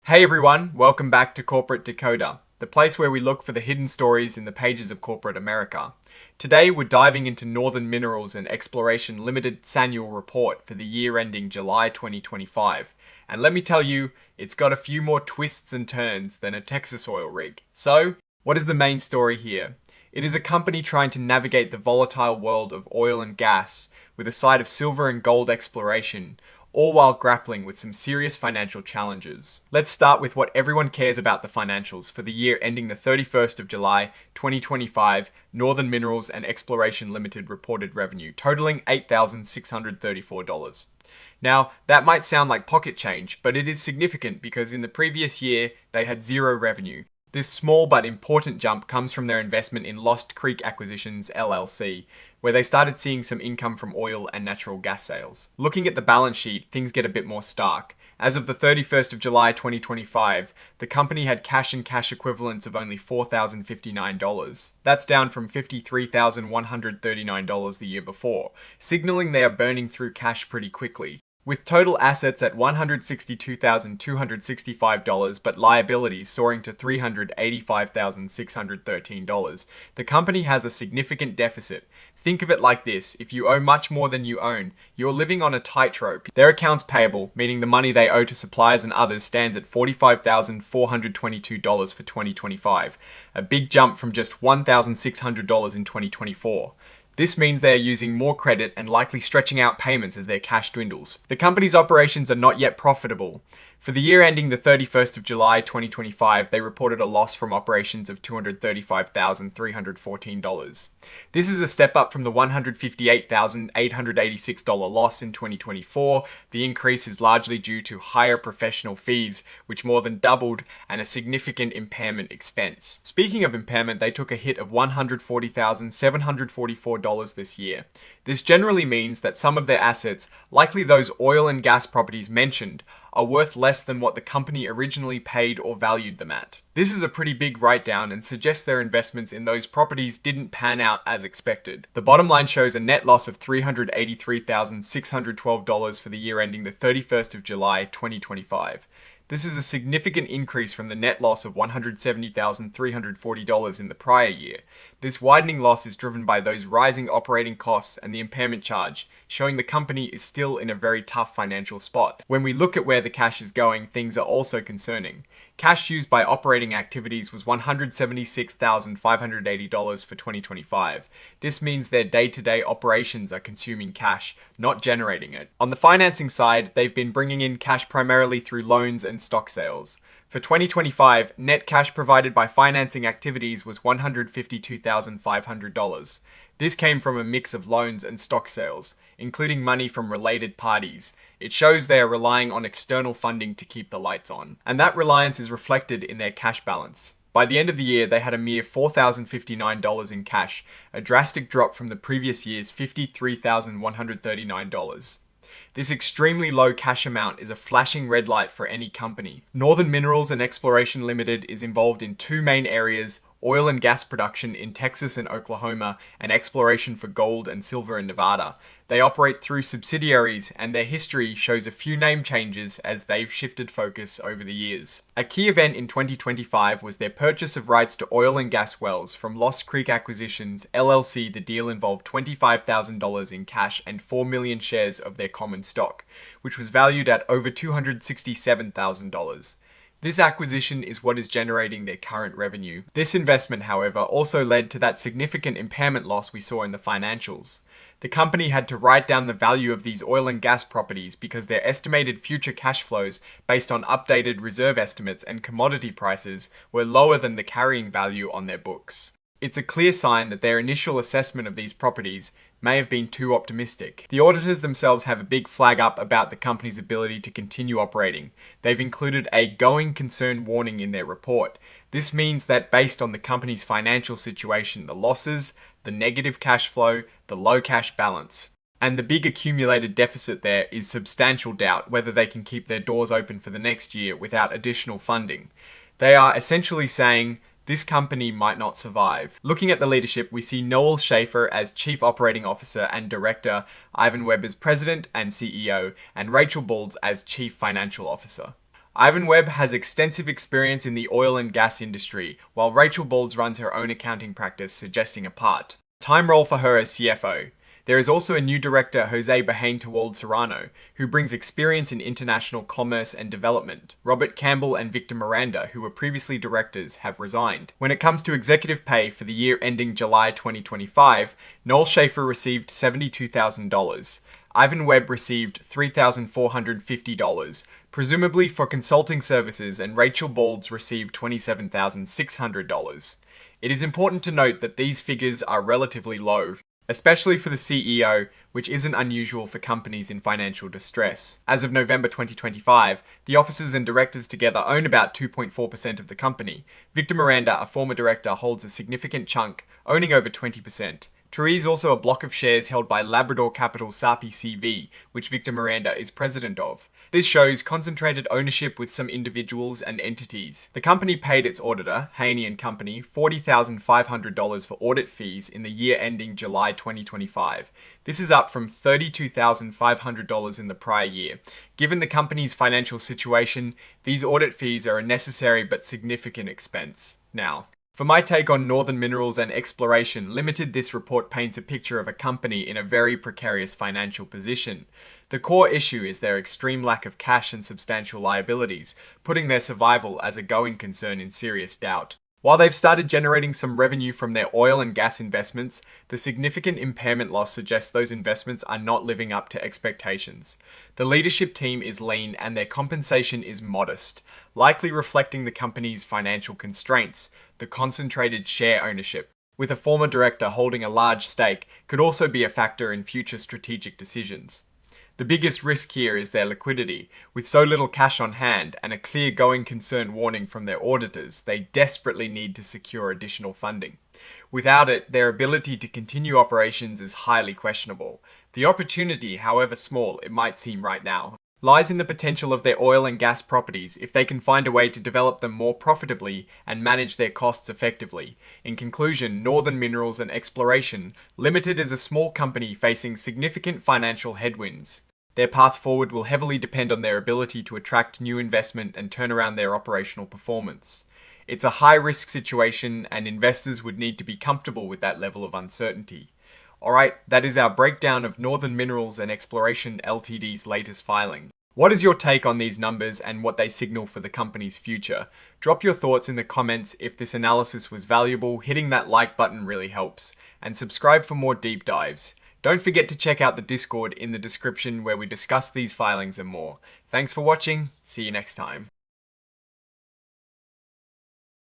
Hey everyone, welcome back to Corporate Decoder, the place where we look for the hidden stories in the pages of corporate America. Today we're diving into Northern Minerals and Exploration Limited's annual report for the year ending July 2025. And let me tell you, it's got a few more twists and turns than a Texas oil rig. So, what is the main story here? It is a company trying to navigate the volatile world of oil and gas with a side of silver and gold exploration, all while grappling with some serious financial challenges. Let's start with what everyone cares about: the financials for the year ending the 31st of July 2025. Northern Minerals and Exploration Limited reported revenue totaling $8,634. Now, that might sound like pocket change, but it is significant because in the previous year they had zero revenue. This small but important jump comes from their investment in Lost Creek Acquisitions LLC, where they started seeing some income from oil and natural gas sales. Looking at the balance sheet, things get a bit more stark. As of the 31st of July 2025, the company had cash and cash equivalents of only $4,059. That's down from $53,139 the year before, signaling they are burning through cash pretty quickly. With total assets at $162,265 but liabilities soaring to $385,613, the company has a significant deficit. Think of it like this: if you owe much more than you own, you're living on a tightrope. Their accounts payable, meaning the money they owe to suppliers and others, stands at $45,422 for 2025, a big jump from just $1,600 in 2024. This means they are using more credit and likely stretching out payments as their cash dwindles. The company's operations are not yet profitable. For the year ending the 31st of July 2025, they reported a loss from operations of $235,314. This is a step up from the $158,886 loss in 2024. The increase is largely due to higher professional fees, which more than doubled, and a significant impairment expense. Speaking of impairment, they took a hit of $140,744 this year. This generally means that some of their assets, likely those oil and gas properties mentioned, are worth less than what the company originally paid or valued them at. This is a pretty big write-down and suggests their investments in those properties didn't pan out as expected. The bottom line shows a net loss of $383,612 for the year ending the 31st of July 2025. This is a significant increase from the net loss of $170,340 in the prior year. This widening loss is driven by those rising operating costs and the impairment charge, showing the company is still in a very tough financial spot. When we look at where the cash is going, things are also concerning. Cash used by operating activities was $176,580 for 2025. This means their day-to-day operations are consuming cash, not generating it. On the financing side, they've been bringing in cash primarily through loans and stock sales. For 2025, net cash provided by financing activities was $152,500. This came from a mix of loans and stock sales, including money from related parties. It shows they are relying on external funding to keep the lights on, and that reliance is reflected in their cash balance. By the end of the year, they had a mere $4,059 in cash, a drastic drop from the previous year's $53,139. This extremely low cash amount is a flashing red light for any company. Northern Minerals and Exploration Limited is involved in two main areas: oil and gas production in Texas and Oklahoma, and exploration for gold and silver in Nevada. They operate through subsidiaries, and their history shows a few name changes as they've shifted focus over the years. A key event in 2025 was their purchase of rights to oil and gas wells from Lost Creek Acquisitions LLC. The deal involved $25,000 in cash and 4 million shares of their common stock, which was valued at over $267,000. This acquisition is what is generating their current revenue. This investment, however, also led to that significant impairment loss we saw in the financials. The company had to write down the value of these oil and gas properties because their estimated future cash flows, based on updated reserve estimates and commodity prices, were lower than the carrying value on their books. It's a clear sign that their initial assessment of these properties may have been too optimistic. The auditors themselves have a big flag up about the company's ability to continue operating. They've included a going concern warning in their report. This means that based on the company's financial situation, the losses, the negative cash flow, the low cash balance, and the big accumulated deficit, there is substantial doubt whether they can keep their doors open for the next year without additional funding. They are essentially saying this company might not survive. Looking at the leadership, we see Noel Schaefer as Chief Operating Officer and Director, Ivan Webb as President and CEO, and Rachel Balds as Chief Financial Officer. Ivan Webb has extensive experience in the oil and gas industry, while Rachel Balds runs her own accounting practice, suggesting a part. Time role for her as CFO. There is also a new director, Jose Bahane Serrano, who brings experience in international commerce and development. Robert Campbell and Victor Miranda, who were previously directors, have resigned. When it comes to executive pay for the year ending July 2025, Noel Schaefer received $72,000. Ivan Webb received $3,450, presumably for consulting services, and Rachel Balds received $27,600. It is important to note that these figures are relatively low, especially for the CEO, which isn't unusual for companies in financial distress. As of November 2025, the officers and directors together own about 2.4% of the company. Victor Miranda, a former director, holds a significant chunk, owning over 20%. Tree is also a block of shares held by Labrador Capital Sapi CV, which Victor Miranda is president of. This shows concentrated ownership with some individuals and entities. The company paid its auditor, Haney & Company, $40,500 for audit fees in the year ending July 2025. This is up from $32,500 in the prior year. Given the company's financial situation, these audit fees are a necessary but significant expense. Now, for my take on Northern Minerals and Exploration Limited, this report paints a picture of a company in a very precarious financial position. The core issue is their extreme lack of cash and substantial liabilities, putting their survival as a going concern in serious doubt. While they've started generating some revenue from their oil and gas investments, the significant impairment loss suggests those investments are not living up to expectations. The leadership team is lean and their compensation is modest, likely reflecting the company's financial constraints. The concentrated share ownership, with a former director holding a large stake, could also be a factor in future strategic decisions. The biggest risk here is their liquidity. With so little cash on hand and a clear going concern warning from their auditors, they desperately need to secure additional funding. Without it, their ability to continue operations is highly questionable. The opportunity, however small it might seem right now, lies in the potential of their oil and gas properties if they can find a way to develop them more profitably and manage their costs effectively. In conclusion, Northern Minerals and Exploration Limited is a small company facing significant financial headwinds. Their path forward will heavily depend on their ability to attract new investment and turn around their operational performance. It's a high-risk situation, and investors would need to be comfortable with that level of uncertainty. Alright, that is our breakdown of Northern Minerals and Exploration Ltd's latest filing. What is your take on these numbers and what they signal for the company's future? Drop your thoughts in the comments. If this analysis was valuable, hitting that like button really helps. And subscribe for more deep dives. Don't forget to check out the Discord in the description where we discuss these filings and more. Thanks for watching. See you next time.